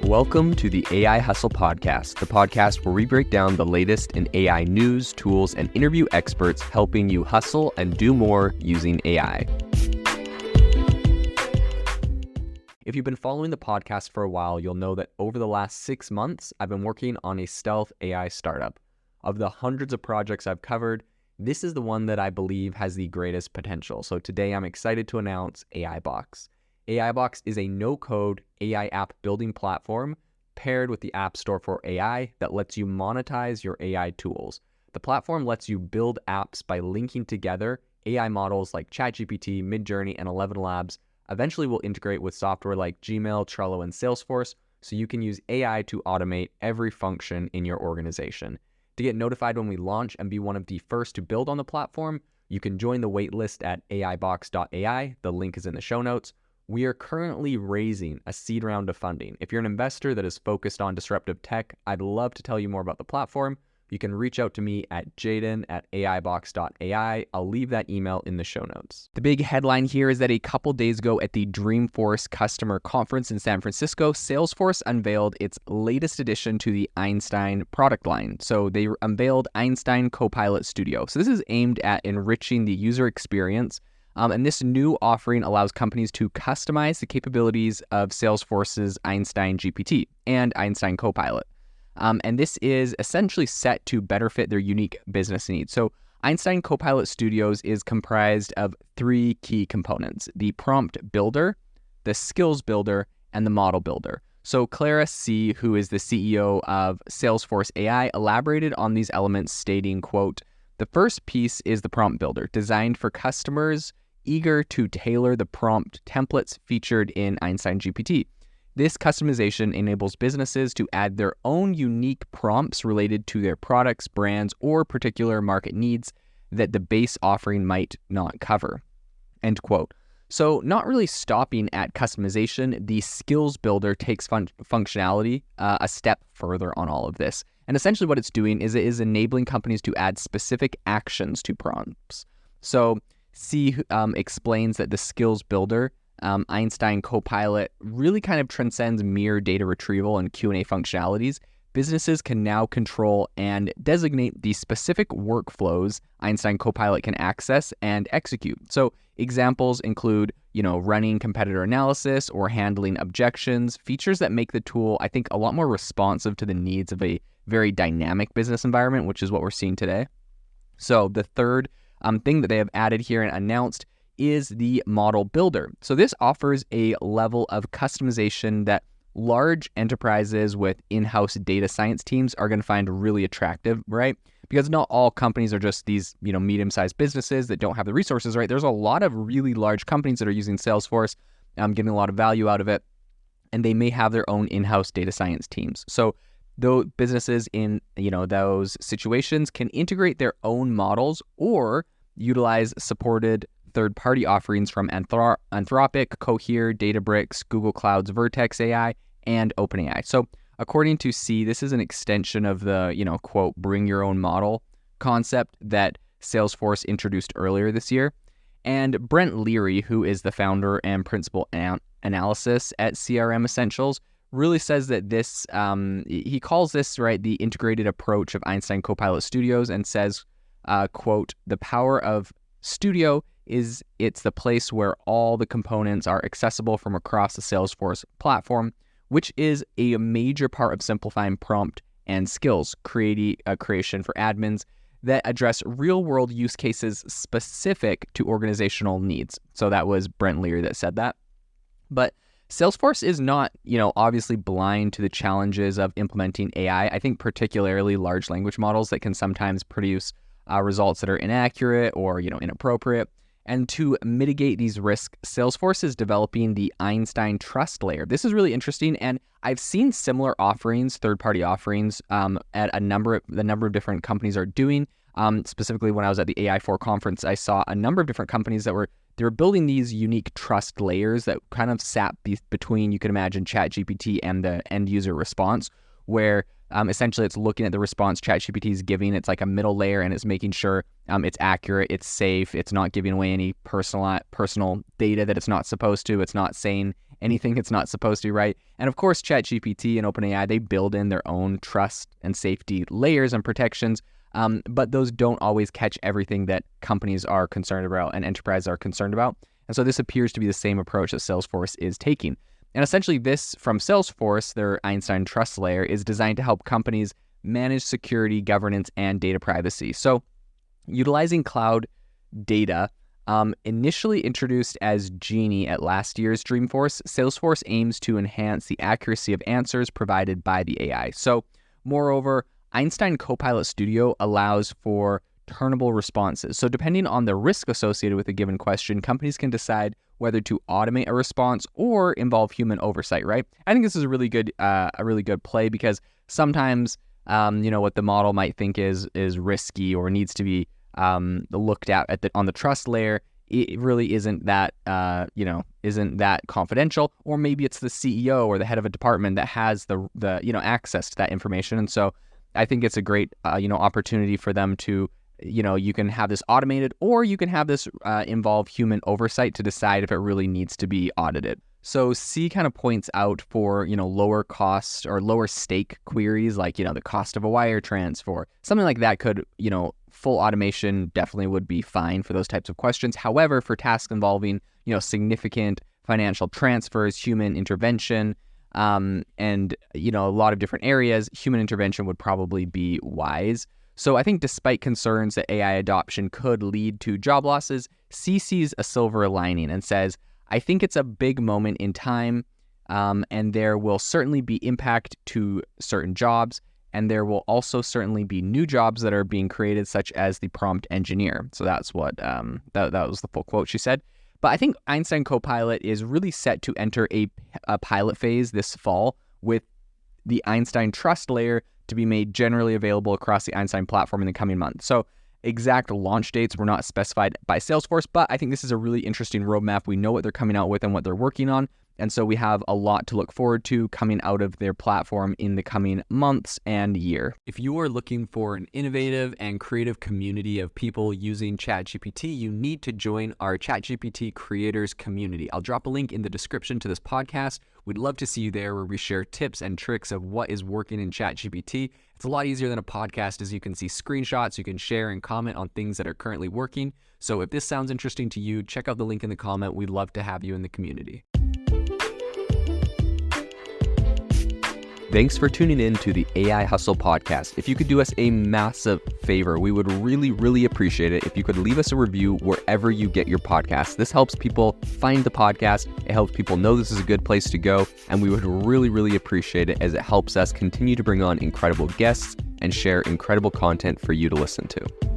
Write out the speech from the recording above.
Welcome to the AI Hustle Podcast, the podcast where we break down the latest in AI news, tools, and interview experts helping you hustle and do more using AI. If you've been following the podcast for a while, you'll know that over the last 6 months, I've been working on a stealth AI startup. Of the hundreds of projects I've covered, this is the one that I believe has the greatest potential. So today I'm excited to announce AIBox. AIBox is a no-code AI app building platform paired with the App Store for AI that lets you monetize your AI tools. The platform lets you build apps by linking together AI models like ChatGPT, Midjourney, and 11 Labs. Eventually will integrate with software like Gmail, Trello, and Salesforce, so you can use AI to automate every function in your organization. To get notified when we launch and be one of the first to build on the platform, you can join the waitlist at aibox.ai. The link is in the show notes. We are currently raising a seed round of funding. If you're an investor that is focused on disruptive tech, I'd love to tell you more about the platform. You can reach out to me at jaden@aibox.ai. I'll leave that email in the show notes. The big headline here is that a couple days ago at the Dreamforce customer conference in San Francisco, Salesforce unveiled its latest addition to the Einstein product line. So they unveiled Einstein Copilot Studio. So this is aimed at enriching the user experience. And this new offering allows companies to customize the capabilities of Salesforce's Einstein GPT and Einstein Copilot. And this is essentially set to better fit their unique business needs. So Einstein Copilot Studios is comprised of 3 key components: the prompt builder, the skills builder, and the model builder. So Clara C., who is the CEO of Salesforce AI, elaborated on these elements, stating, quote, "The first piece is the prompt builder, designed for customers eager to tailor the prompt templates featured in Einstein GPT. This customization enables businesses to add their own unique prompts related to their products, brands, or particular market needs that the base offering might not cover." End quote. So not really stopping at customization, the skills builder takes functionality a step further on all of this. And essentially what it's doing is it is enabling companies to add specific actions to prompts. So C explains that the skills builder, Einstein Copilot, really kind of transcends mere data retrieval and Q&A functionalities. Businesses can now control and designate the specific workflows Einstein Copilot can access and execute. So examples include, running competitor analysis or handling objections, features that make the tool, I think, a lot more responsive to the needs of a very dynamic business environment, which is what we're seeing today. So the third thing that they have added here and announced is the model builder. So this offers a level of customization that large enterprises with in-house data science teams are going to find really attractive, right? Because not all companies are just these, medium-sized businesses that don't have the resources, right? There's a lot of really large companies that are using Salesforce, getting a lot of value out of it, and they may have their own in-house data science teams. So though businesses in those situations can integrate their own models or utilize supported third-party offerings from Anthropic, Cohere, Databricks, Google Cloud's Vertex AI, and OpenAI. So according to C, this is an extension of the, quote, bring your own model concept that Salesforce introduced earlier this year. And Brent Leary, who is the founder and principal analysis at CRM Essentials, really says that this, he calls this, right, the integrated approach of Einstein Copilot Studios, and says, quote, "The power of Studio is it's the place where all the components are accessible from across the Salesforce platform, which is a major part of simplifying prompt and skills creation for admins that address real-world use cases specific to organizational needs." So that was Brent Leary that said that. But Salesforce is not, obviously blind to the challenges of implementing AI. I think particularly large language models that can sometimes produce results that are inaccurate or, inappropriate. And to mitigate these risks, Salesforce is developing the Einstein Trust Layer. This is really interesting, and I've seen similar offerings, third-party offerings, at the number of different companies are doing. Specifically, when I was at the AI4 conference, I saw a number of different companies they were building these unique trust layers that kind of sat between, you can imagine, ChatGPT and the end user response, where essentially it's looking at the response ChatGPT is giving. It's like a middle layer, and it's making sure it's accurate, it's safe, it's not giving away any personal data that it's not supposed to, it's not saying anything it's not supposed to, right? And of course, ChatGPT and OpenAI, they build in their own trust and safety layers and protections, but those don't always catch everything that companies are concerned about and enterprises are concerned about. And so this appears to be the same approach that Salesforce is taking. And essentially this from Salesforce, their Einstein Trust Layer, is designed to help companies manage security, governance, and data privacy. So utilizing cloud data, initially introduced as Genie at last year's Dreamforce, Salesforce aims to enhance the accuracy of answers provided by the AI. So moreover, Einstein Copilot Studio allows for turnable responses. So depending on the risk associated with a given question, companies can decide whether to automate a response or involve human oversight, right? I think this is a really good play because sometimes, what the model might think is risky or needs to be looked at on the trust layer, it really isn't that confidential, or maybe it's the CEO or the head of a department that has the access to that information. And so I think it's a great opportunity for them to, you can have this automated, or you can have this involve human oversight to decide if it really needs to be audited. So C kind of points out for, lower cost or lower stake queries, like, the cost of a wire transfer, something like that could, full automation definitely would be fine for those types of questions. However, for tasks involving, significant financial transfers, human intervention, and, a lot of different areas, human intervention would probably be wise. So I think despite concerns that AI adoption could lead to job losses, C sees a silver lining and says, I think it's a big moment in time, and there will certainly be impact to certain jobs, and there will also certainly be new jobs that are being created, such as the prompt engineer. So that's what, that was the full quote she said. But I think Einstein Copilot is really set to enter a pilot phase this fall, with the Einstein Trust Layer to be made generally available across the Einstein platform in the coming months. So exact launch dates were not specified by Salesforce, but I think this is a really interesting roadmap. We know what they're coming out with and what they're working on. And so we have a lot to look forward to coming out of their platform in the coming months and year. If you are looking for an innovative and creative community of people using ChatGPT, you need to join our ChatGPT creators community. I'll drop a link in the description to this podcast. We'd love to see you there, where we share tips and tricks of what is working in ChatGPT. It's a lot easier than a podcast, as you can see screenshots, you can share and comment on things that are currently working. So if this sounds interesting to you, check out the link in the comment. We'd love to have you in the community. Thanks for tuning in to the AI Hustle podcast. If you could do us a massive favor, we would really, really appreciate it if you could leave us a review wherever you get your podcasts. This helps people find the podcast. It helps people know this is a good place to go. And we would really, really appreciate it, as it helps us continue to bring on incredible guests and share incredible content for you to listen to.